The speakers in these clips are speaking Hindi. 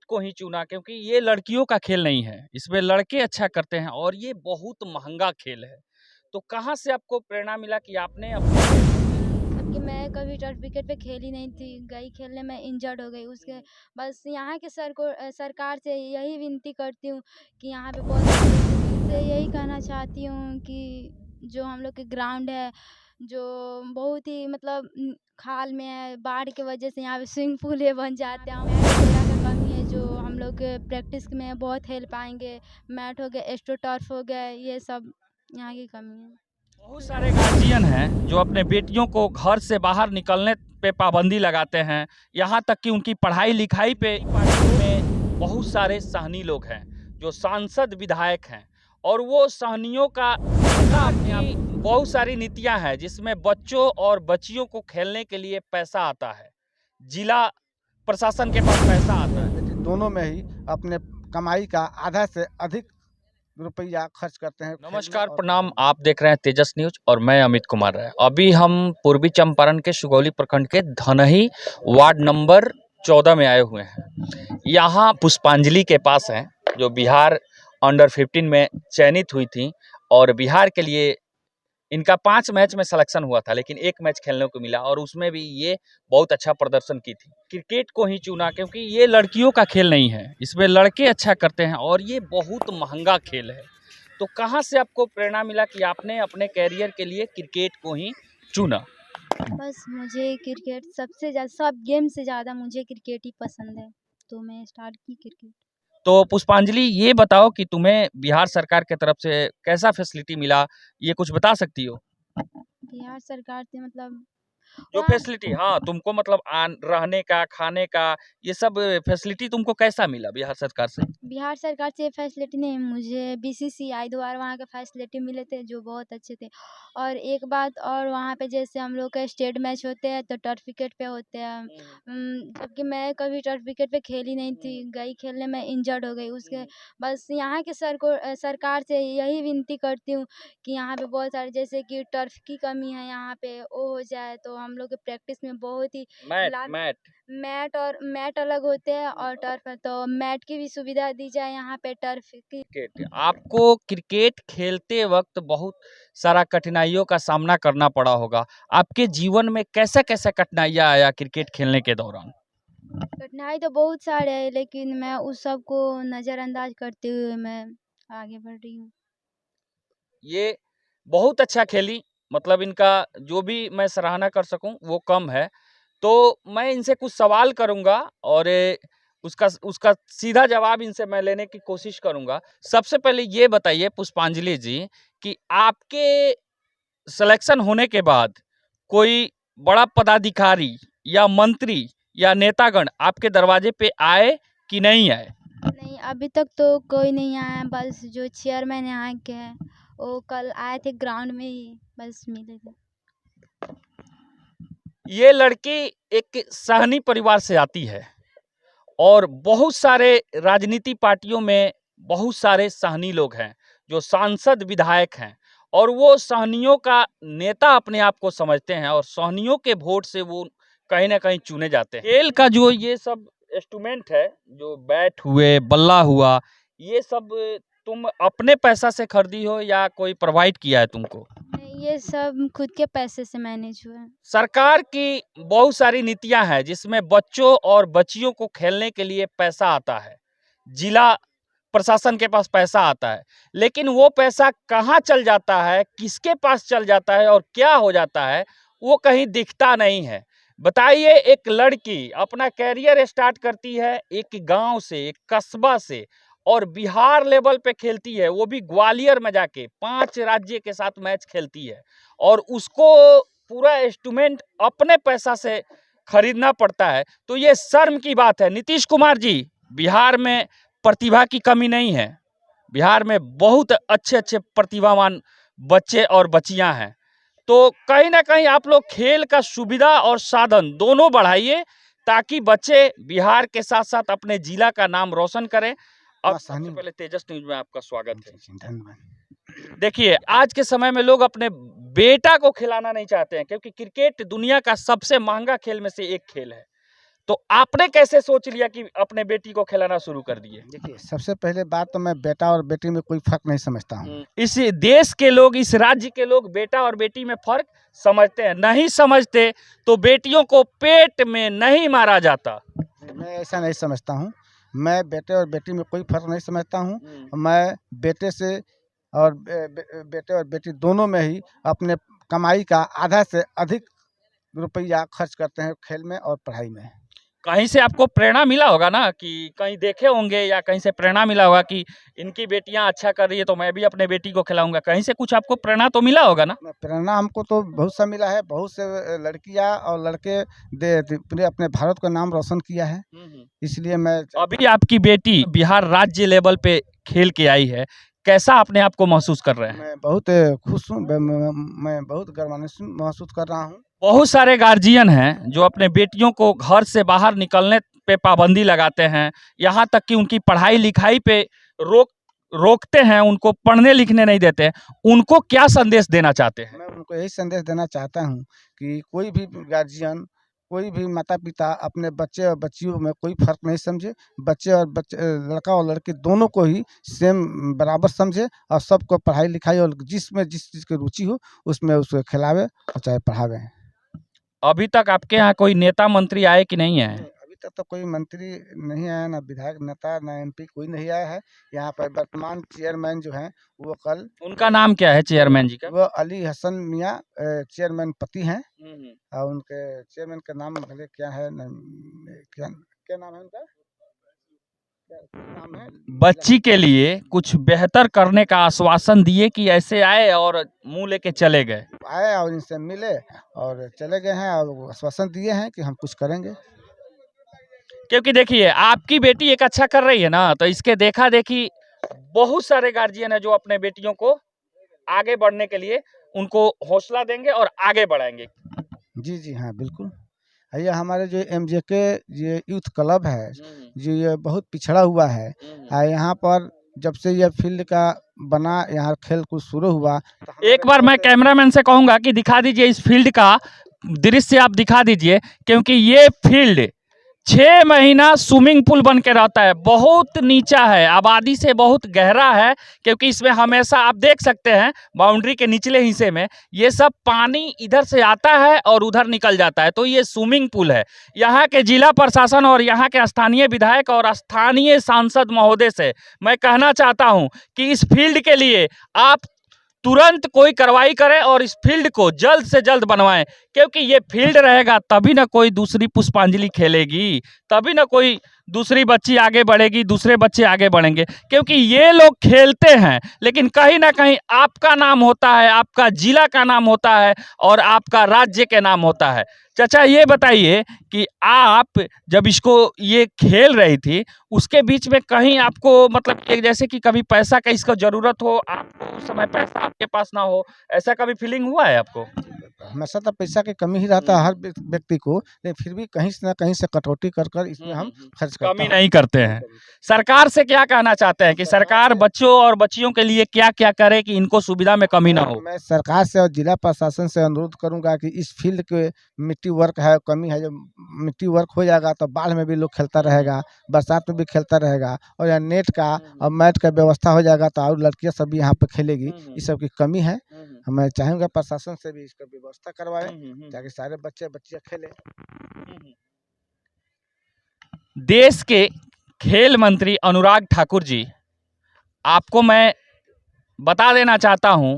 को ही चुना क्योंकि ये लड़कियों का खेल नहीं है, इसमें लड़के अच्छा करते हैं और ये बहुत महंगा खेल है। तो कहाँ से आपको प्रेरणा मिला कि आपने कि मैं कभी टर्फ विकेट पे खेली नहीं थी, गई खेलने में इंजर्ड हो गई। उसके बस यहाँ के सरकार से यही विनती करती हूँ कि यहाँ पे बहुत से यही कहना चाहती हूँ कि जो हम लोग के ग्राउंड है, जो बहुत ही मतलब खाल में है, बाढ़ की वजह से यहाँ पे स्विमिंग पूल ये बन जाते हैं। मैट वगैरह का कमी है जो हम लोग के प्रैक्टिस में बहुत हेल्प आएंगे। मैट हो गया, एस्ट्रो टर्फ हो गया, ये सब यहाँ की कमी है। बहुत सारे गार्जियन हैं जो अपने बेटियों को घर से बाहर निकलने पे पाबंदी लगाते हैं, यहाँ तक कि उनकी पढ़ाई लिखाई पे पार्टियों में बहुत सारे सहनी लोग हैं जो सांसद विधायक हैं और वो सहनियों का अपनी बहुत सारी नीतियां हैं जिसमें बच्चों और बच्चियों को खेलने के लिए पैसा आता है, जिला प्रशासन के पास पैसा आता है, दोनों में ही अपने कमाई का आधा से अधिक रुपया खर्च करते हैं। नमस्कार, प्रणाम। आप देख रहे हैं तेजस न्यूज और मैं अमित कुमार राय। अभी हम पूर्वी चंपारण के सुगौली प्रखंड के धनही वार्ड नंबर 14 में आए हुए हैं। यहाँ पुष्पांजलि के पास हैं जो बिहार अंडर 15 में चयनित हुई थी और बिहार के लिए इनका 5 मैच में सिलेक्शन हुआ था, लेकिन 1 मैच खेलने को मिला और उसमें भी ये बहुत अच्छा प्रदर्शन की थी। क्रिकेट को ही चुना क्योंकि ये लड़कियों का खेल नहीं है, इसमें लड़के अच्छा करते हैं और ये बहुत महंगा खेल है। तो कहाँ से आपको प्रेरणा मिला कि आपने अपने कैरियर के लिए क्रिकेट को ही चुना? बस मुझे क्रिकेट सबसे ज़्यादा, सब गेम से ज़्यादा मुझे क्रिकेट ही पसंद है, तो मैं स्टार्ट की क्रिकेट। तो पुष्पांजलि, ये बताओ कि तुम्हें बिहार सरकार की तरफ से कैसा फैसिलिटी मिला, ये कुछ बता सकती हो? बिहार सरकार से मतलब जो वहाँ फैसिलिटी, हाँ, तुमको मतलब रहने का, खाने का, ये सब फैसिलिटी तुमको कैसा मिला बिहार सरकार से? बिहार सरकार से फैसिलिटी नहीं, मुझे बीसीसीआई द्वारा वहाँ के फैसिलिटी मिले थे जो बहुत अच्छे थे। और एक बात और, वहाँ पे जैसे हम लोग के स्टेट मैच होते हैं तो टर्फ विकेट पे होते हैं। जबकि मैं कभी टर्फ विकेट पे खेली नहीं थी, गई खेलने में इंजर्ड हो गई। उसके बस यहाँ के सरकार से यही विनती करती हूँ कि यहाँ पे बहुत सारे, जैसे कि टर्फ की कमी है यहाँ पे, वो हो जाए तो हम लोग के प्रैक्टिस में बहुत ही मैट लाभ। मैट मैट अलग होते हैं और टर्फ है, तो मैट की भी सुविधा दी जाए यहाँ पे, टर्फ की। क्रिकेट, आपको क्रिकेट खेलते वक्त बहुत सारा कठिनाइयों का सामना करना पड़ा होगा। आपके जीवन में कैसा कैसा कठिनाइयाँ आया क्रिकेट खेलने के दौरान? कठिनाई तो बहुत सारे है, लेकिन मैं उस सब को नज़रअंदाज करते हुए मैं आगे बढ़ रही हूँ। ये बहुत अच्छा खेली, मतलब इनका जो भी मैं सराहना कर सकूं वो कम है। तो मैं इनसे कुछ सवाल करूंगा और उसका उसका सीधा जवाब इनसे मैं लेने की कोशिश करूंगा। सबसे पहले ये बताइए पुष्पांजलि जी कि आपके सिलेक्शन होने के बाद कोई बड़ा पदाधिकारी या मंत्री या नेतागण आपके दरवाजे पे आए कि नहीं आए? नहीं, अभी तक तो कोई नहीं आया, बस जो चेयरमैन यहाँ के हैं वो कल आए थे, ग्राउंड में ही बस मिले थे। ये लड़की एक सहनी परिवार से आती है और बहुत सारे राजनीति पार्टियों में बहुत सारे सहनी लोग हैं जो सांसद विधायक हैं और वो सहनियों का नेता अपने आप को समझते हैं और सहनियों के वोट से वो कहीं ना कहीं चुने जाते हैं। खेल का जो ये सब इंस्ट्रूमेंट है, जो बैट हुए, बल्ला हुआ, ये सब तुम अपने पैसा से खरीदी हो या कोई प्रोवाइड किया है तुमको? नहीं, ये सब खुद के पैसे से मैनेज हुआ है। सरकार की बहुत सारी नीतियां हैं जिसमें बच्चों और बच्चियों को खेलने के लिए पैसा आता है, जिला प्रशासन के पास पैसा आता है, लेकिन वो पैसा कहाँ चल जाता है, किसके पास चल जाता है और क्या हो जाता है, वो कहीं दिखता नहीं है। बताइए, एक लड़की अपना कैरियर स्टार्ट करती है एक गांव से, एक कस्बा से, और बिहार लेवल पे खेलती है, वो भी ग्वालियर में जाके 5 राज्य के साथ मैच खेलती है और उसको पूरा इंस्ट्रूमेंट अपने पैसा से खरीदना पड़ता है। तो ये शर्म की बात है। नीतीश कुमार जी, बिहार में प्रतिभा की कमी नहीं है, बिहार में बहुत अच्छे अच्छे प्रतिभावान बच्चे और बच्चियां हैं। तो कहीं ना कहीं आप लोग खेल का सुविधा और साधन दोनों बढ़ाइए ताकि बच्चे बिहार के साथ साथ अपने जिला का नाम रोशन करें। अब सबसे पहले तेजस न्यूज में आपका स्वागत है। धन्यवाद। देखिए, आज के समय में लोग अपने बेटा को खिलाना नहीं चाहते हैं क्योंकि क्रिकेट दुनिया का सबसे महंगा खेल में से एक खेल है। तो आपने कैसे सोच लिया कि अपने बेटी को खिलाना शुरू कर दिए? देखिए, सबसे पहले बात तो मैं बेटा और बेटी में कोई फ़र्क नहीं समझता हूँ। इस देश के लोग, इस राज्य के लोग बेटा और बेटी में फर्क समझते हैं, नहीं समझते तो बेटियों को पेट में नहीं मारा जाता। मैं ऐसा नहीं समझता हूँ। मैं बेटे और बेटी में कोई फ़र्क नहीं समझता हूँ। मैं बेटे से और बेटे और बेटी दोनों में ही अपने कमाई का आधा से अधिक रुपया खर्च करते हैं खेल में और पढ़ाई में। कहीं से आपको प्रेरणा मिला होगा ना, कि कहीं देखे होंगे या कहीं से प्रेरणा मिला होगा कि इनकी बेटियां अच्छा कर रही है तो मैं भी अपने बेटी को खिलाऊंगा, कहीं से कुछ आपको प्रेरणा तो मिला होगा ना? प्रेरणा हमको तो बहुत सा मिला है। बहुत से लड़कियां और लड़के पूरे अपने भारत का नाम रोशन किया है। इसलिए मैं अभी आपकी बेटी बिहार राज्य लेवल पे खेल के आई है, कैसा अपने आप को महसूस कर रहे हैं? मैं बहुत खुश हूँ। मैं बहुत गर्वान्वित महसूस कर रहा हूँ। बहुत सारे गार्जियन हैं जो अपने बेटियों को घर से बाहर निकलने पे पाबंदी लगाते हैं, यहाँ तक कि उनकी पढ़ाई लिखाई पे रोकते हैं, उनको पढ़ने लिखने नहीं देते हैं। उनको क्या संदेश देना चाहते हैं? मैं उनको यही संदेश देना चाहता हूँ कि कोई भी गार्जियन, कोई भी माता-पिता अपने बच्चे और बच्चियों में कोई फ़र्क नहीं समझे। बच्चे और लड़का और लड़की दोनों को ही सेम बराबर समझे और सबको पढ़ाई लिखाई और जिसमें जिस चीज़ की रुचि हो उसमें उसको खिलावे और चाहे पढ़ावे। अभी तक आपके यहाँ कोई नेता मंत्री आए कि नहीं आए? अभी तक तो कोई मंत्री नहीं आया, ना विधायक, नेता, ना एमपी, कोई नहीं आया है। यहाँ पर वर्तमान चेयरमैन जो हैं वो कल, उनका नाम क्या है चेयरमैन जी का? वो अली हसन मियाँ चेयरमैन पति हैं। और उनके चेयरमैन का नाम भले क्या है, क्या क्या नाम है उनका? क्या नाम है? बच्ची के लिए कुछ बेहतर करने का आश्वासन दिए कि ऐसे आए और मुंह लेके चले गए? आए और इनसे मिले और चले गए हैं और वो आश्वासन दिए हैं कि हम कुछ करेंगे। क्योंकि देखिए, आपकी बेटी एक अच्छा कर रही है ना, तो इसके देखा देखी बहुत सारे गार्जियन है जो अपने बेटियों को आगे बढ़ने के लिए उनको हौसला देंगे और आगे बढ़ाएंगे। जी, जी हाँ, बिल्कुल। ये हमारे जो एमजेके ये यूथ क्लब है, जो ये बहुत पिछड़ा हुआ है। यहाँ पर जब से ये फील्ड का बना, यहाँ खेल कूद शुरू हुआ, तो एक बार मैं कैमरामैन से कहूंगा कि दिखा दीजिए इस फील्ड का दृश्य, आप दिखा दीजिए, क्योंकि ये फील्ड 6 महीना स्विमिंग पूल बन के रहता है, बहुत नीचा है, आबादी से बहुत गहरा है, क्योंकि इसमें हमेशा आप देख सकते हैं बाउंड्री के निचले हिस्से में ये सब पानी इधर से आता है और उधर निकल जाता है, तो ये स्विमिंग पूल है। यहाँ के जिला प्रशासन और यहाँ के स्थानीय विधायक और स्थानीय सांसद महोदय से मैं कहना चाहता हूँ कि इस फील्ड के लिए आप तुरंत कोई कार्रवाई करें और इस फील्ड को जल्द से जल्द बनवाएं, क्योंकि ये फील्ड रहेगा तभी ना कोई दूसरी पुष्पांजलि खेलेगी, तभी ना कोई दूसरी बच्ची आगे बढ़ेगी, दूसरे बच्चे आगे बढ़ेंगे। क्योंकि ये लोग खेलते हैं लेकिन कहीं ना कहीं आपका नाम होता है, आपका जिला का नाम होता है और आपका राज्य के नाम होता है। चाचा ये बताइए कि आप जब इसको ये खेल रही थी उसके बीच में कहीं आपको मतलब एक जैसे कि कभी पैसा का इसको जरूरत हो, आपको उस समय पैसा आपके पास ना हो, ऐसा कभी फीलिंग हुआ है आपको? हमेशा तो पैसा की कमी ही रहता है हर व्यक्ति को, लेकिन फिर भी कहीं से ना कहीं से कटौती कर कर इसमें हम खर्च करते कमी नहीं करते हैं। सरकार से क्या कहना चाहते हैं कि सरकार बच्चों और बच्चियों के लिए क्या क्या करे कि इनको सुविधा में कमी ना हो? मैं सरकार से और जिला प्रशासन से अनुरोध करूंगा कि इस फील्ड के मिट्टी वर्क है, कमी है, जो मिट्टी वर्क हो जाएगा तो बाढ़ में भी लोग खेलता रहेगा, बरसात में भी खेलता रहेगा, और यहाँ नेट का और मैट का व्यवस्था हो जाएगा तो और लड़कियां सब भी यहाँ पे खेलेगी। इस सब की कमी है। मैं चाहूँगा प्रशासन से भी इसका व्यवस्था करवाएं ताकि सारे बच्चे बच्चियाँ खेलें। देश के खेल मंत्री अनुराग ठाकुर जी, आपको मैं बता देना चाहता हूं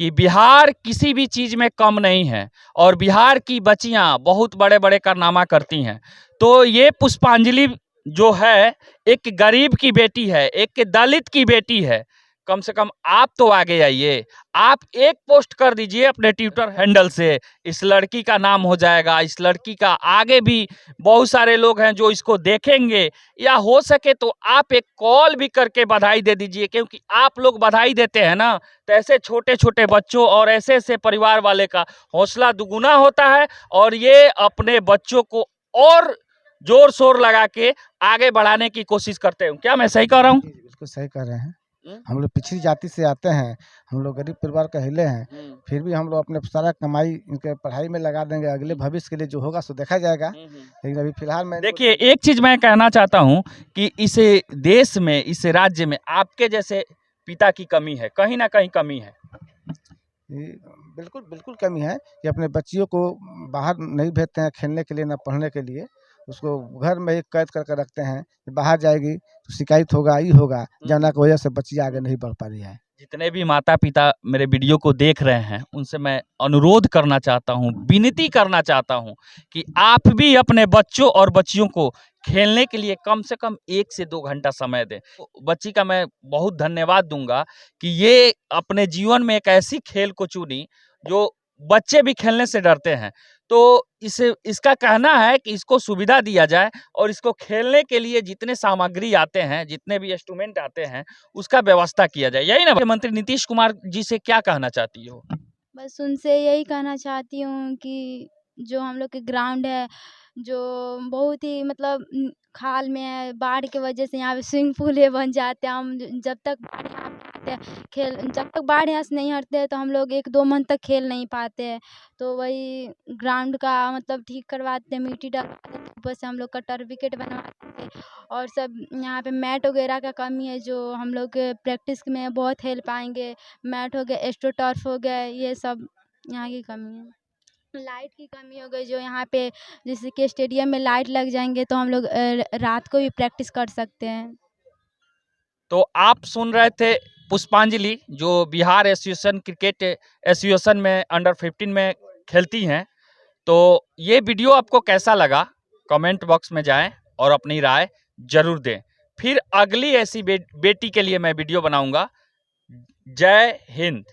कि बिहार किसी भी चीज़ में कम नहीं है और बिहार की बच्चियां बहुत बड़े बड़े कारनामा करती हैं। तो ये पुष्पांजलि जो है एक गरीब की बेटी है, एक दलित की बेटी है। कम से कम आप तो आगे आइए, आप एक पोस्ट कर दीजिए अपने ट्विटर हैंडल से, इस लड़की का नाम हो जाएगा, इस लड़की का आगे भी बहुत सारे लोग हैं जो इसको देखेंगे, या हो सके तो आप एक कॉल भी करके बधाई दे दीजिए, क्योंकि आप लोग बधाई देते हैं ना तो ऐसे छोटे छोटे बच्चों और ऐसे ऐसे परिवार वाले का हौसला दुगुना होता है और ये अपने बच्चों को और जोर शोर लगा के आगे बढ़ाने की कोशिश करते हैं। क्या मैं सही कह रहा हूँ? बिल्कुल सही कह रहे हैं। हम लोग पिछड़ी जाति से आते हैं, हम लोग गरीब परिवार का हिले हैं, फिर भी हम लोग अपने सारा कमाई इनके पढ़ाई में लगा देंगे। अगले भविष्य के लिए जो होगा सो देखा जाएगा, लेकिन अभी फिलहाल मैं देखिए, एक चीज मैं कहना चाहता हूं कि इस देश में, इस राज्य में आपके जैसे पिता की कमी है, कहीं ना कहीं कमी है। बिल्कुल बिल्कुल कमी है कि अपने बच्चियों को बाहर नहीं भेजते हैं खेलने के लिए, ना पढ़ने के लिए, उसको घर में ही कैद करके रखते हैं। बाहर जाएगी तो शिकायत होगा ही होगा, जाना की वजह से बच्ची आगे नहीं बढ़ पा रही है। जितने भी माता पिता मेरे वीडियो को देख रहे हैं, उनसे मैं अनुरोध करना चाहता हूं, विनती करना चाहता हूं कि आप भी अपने बच्चों और बच्चियों को खेलने के लिए कम से कम 1 से 2 घंटा समय दें। बच्ची का मैं बहुत धन्यवाद दूंगा कि ये अपने जीवन में एक ऐसी खेल को चुनी जो बच्चे भी खेलने से डरते हैं। तो इसका कहना है कि इसको सुविधा दिया जाए और इसको खेलने के लिए जितने सामग्री आते हैं, जितने भी इंस्ट्रूमेंट आते हैं, उसका व्यवस्था किया जाए। यही ना मुख्यमंत्री नीतीश कुमार जी से क्या कहना चाहती हो? बस उनसे यही कहना चाहती हूँ कि जो हम लोग के ग्राउंड है, जो बहुत ही मतलब खाल में है, बाढ़ की वजह से यहाँ पे स्विमिंग पूल ये बन जाते हैं। हम जब तक बाढ़ यहाँ पे आते हैं खेल, जब तक बाढ़ यहाँ से नहीं हटते हैं तो हम लोग 1-2 मंथ तक खेल नहीं पाते हैं। तो वही ग्राउंड का मतलब ठीक करवाते हैं, मिट्टी डलवा देते हैं, ऊपर से हम लोग का टर्फ विकेट बनवा देते हैं। और सब यहाँ पे मैट वगैरह का कमी है, जो हम लोग प्रैक्टिस में बहुत हेल्प आएंगे। मैट हो गया, एस्ट्रो टर्फ हो गया, ये सब यहाँ की कमी है। लाइट की कमी हो गई, जो यहाँ पे जैसे कि स्टेडियम में लाइट लग जाएंगे तो हम लोग रात को भी प्रैक्टिस कर सकते हैं। तो आप सुन रहे थे पुष्पांजलि, जो बिहार एसोसिएशन क्रिकेट एसोसिएशन में अंडर 15 में खेलती हैं। तो ये वीडियो आपको कैसा लगा, कमेंट बॉक्स में जाएं और अपनी राय जरूर दें। फिर अगली ऐसी बेटी के लिए मैं वीडियो बनाऊंगा। जय हिंद।